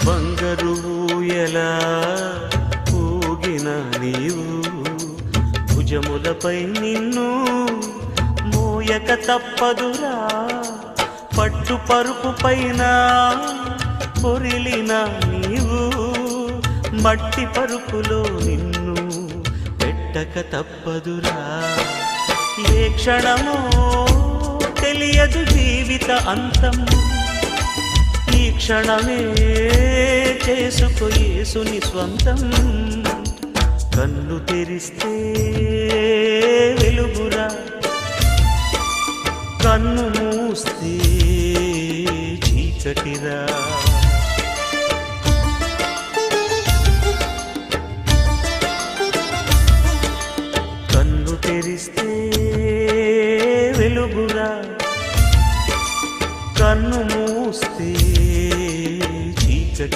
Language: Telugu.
బంగారు ఊయలా ఊగిన నీవు భుజములపై నిన్ను మోయక తప్పదురా. పట్టు పరుపు పైన పొరిలిన నీవు మట్టి పరుపులో నిన్ను పెట్టక తప్పదురా. ఏ క్షణమో తెలియదు జీవిత అంతం, ఈ క్షణమే చేసుకో యేసుని స్వంతం. కన్ను తెరిస్తే వెలుగురా, కన్ను మూస్తే చీకటిరా.